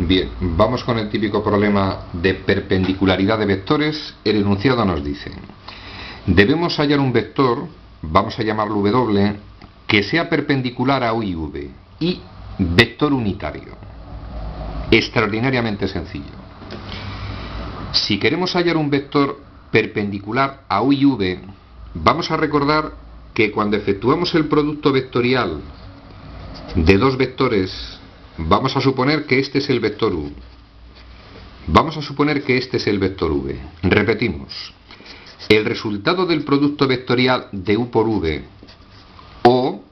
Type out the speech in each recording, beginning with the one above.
Bien, vamos con el típico problema de perpendicularidad de vectores. El enunciado nos dice: debemos hallar un vector, vamos a llamarlo W, que sea perpendicular a U y V, y vector unitario. Extraordinariamente sencillo. Si queremos hallar un vector perpendicular a U y V, vamos a recordar que cuando efectuamos el producto vectorial de dos vectores, vamos a suponer que este es el vector U. Vamos a suponer que este es el vector V. Repetimos. El resultado del producto vectorial de U por V o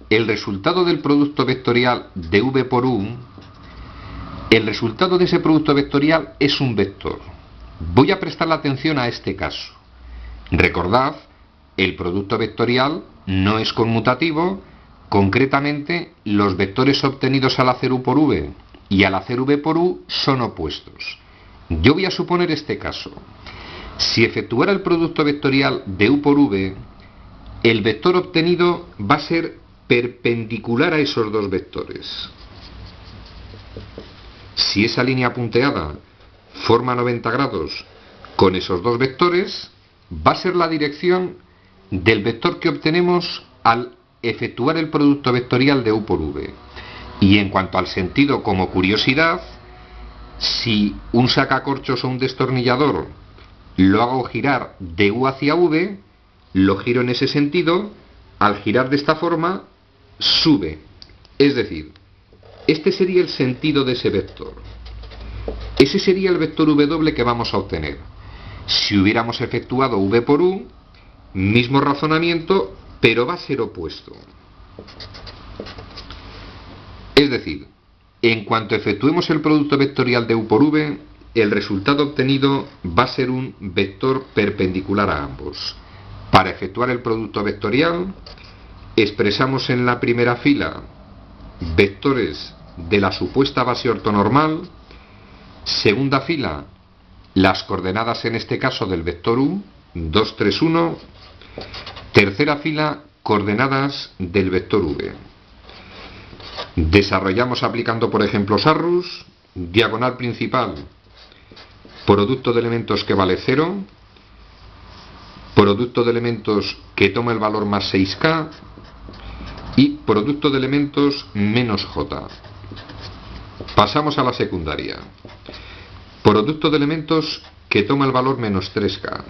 el resultado del producto vectorial de V por U, el resultado de ese producto vectorial es un vector. Voy a prestar la atención a este caso. Recordad, el producto vectorial no es conmutativo. Concretamente, los vectores obtenidos al hacer U por V y al hacer V por U son opuestos. Yo voy a suponer este caso. Si efectuara el producto vectorial de U por V, el vector obtenido va a ser perpendicular a esos dos vectores. Si esa línea punteada forma 90 grados con esos dos vectores, va a ser la dirección del vector que obtenemos al efectuar el producto vectorial de U por V. Y en cuanto al sentido, como curiosidad, si un sacacorchos o un destornillador lo hago girar de U hacia V, lo giro en ese sentido, al girar de esta forma, sube. Es decir, este sería el sentido de ese vector. Ese sería el vector W que vamos a obtener. Si hubiéramos efectuado V por U, mismo razonamiento, pero va a ser opuesto. Es decir, en cuanto efectuemos el producto vectorial de U por V, el resultado obtenido va a ser un vector perpendicular a ambos. Para efectuar el producto vectorial, expresamos en la primera fila vectores de la supuesta base ortonormal, segunda fila las coordenadas en este caso del vector U, 2, 3, 1, tercera fila coordenadas del vector V. Desarrollamos aplicando por ejemplo Sarrus, diagonal principal, producto de elementos que vale 0, producto de elementos que toma el valor más 6K y producto de elementos menos J. Pasamos a la secundaria. Producto de elementos que toma el valor menos 3K.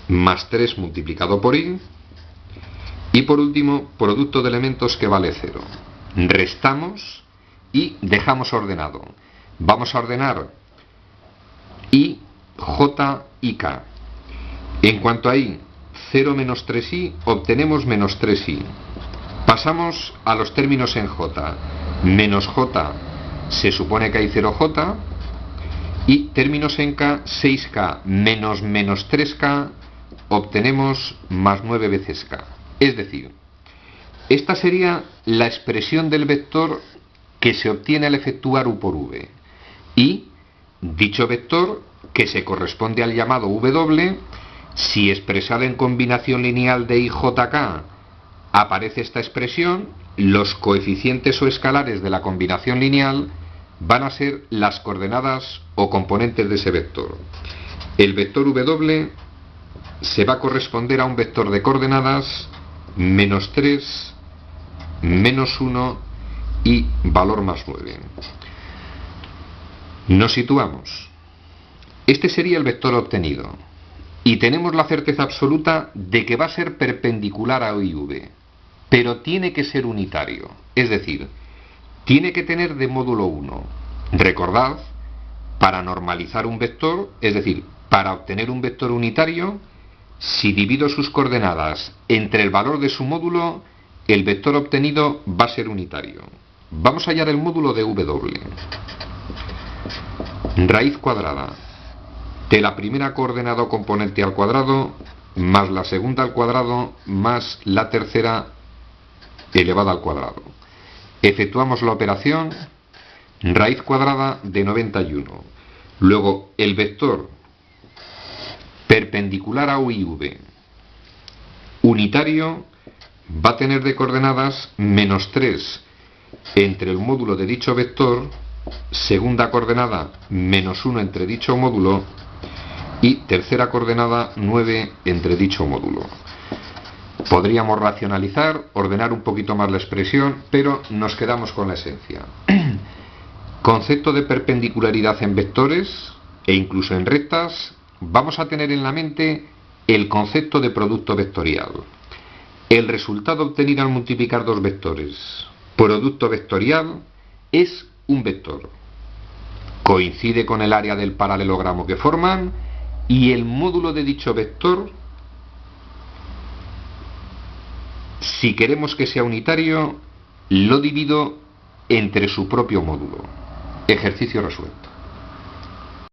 Más 3 multiplicado por I. Y por último, producto de elementos que vale 0. Restamos y dejamos ordenado. Vamos a ordenar I, J y K. En cuanto a I, 0 menos 3I, obtenemos menos 3I. Pasamos a los términos en J. Menos J, se supone que hay 0J. Y términos en K, 6K menos menos 3K, obtenemos más 9 veces K. Es decir, esta sería la expresión del vector que se obtiene al efectuar U por V. Y dicho vector, que se corresponde al llamado W, si expresado en combinación lineal de IJK aparece esta expresión, los coeficientes o escalares de la combinación lineal van a ser las coordenadas o componentes de ese vector. El vector W se va a corresponder a un vector de coordenadas menos 3, menos 1 y valor más 9. Nos situamos. Este sería el vector obtenido. Y tenemos la certeza absoluta de que va a ser perpendicular a U y V. Pero tiene que ser unitario. Es decir, tiene que tener de módulo 1. Recordad, para normalizar un vector, es decir, para obtener un vector unitario, si divido sus coordenadas entre el valor de su módulo, el vector obtenido va a ser unitario. Vamos a hallar el módulo de W. Raíz cuadrada de la primera coordenada o componente al cuadrado más la segunda al cuadrado más la tercera elevada al cuadrado. Efectuamos la operación raíz cuadrada de 91. Luego el vector perpendicular a U y V unitario va a tener de coordenadas menos 3, entre el módulo de dicho vector, segunda coordenada menos 1 entre dicho módulo y tercera coordenada 9 entre dicho módulo. Podríamos racionalizar, ordenar un poquito más la expresión, pero nos quedamos con la esencia. Concepto de perpendicularidad en vectores e incluso en rectas, vamos a tener en la mente el concepto de producto vectorial. El resultado obtenido al multiplicar dos vectores. Producto vectorial es un vector. Coincide con el área del paralelogramo que forman y el módulo de dicho vector, si queremos que sea unitario, lo divido entre su propio módulo. Ejercicio resuelto.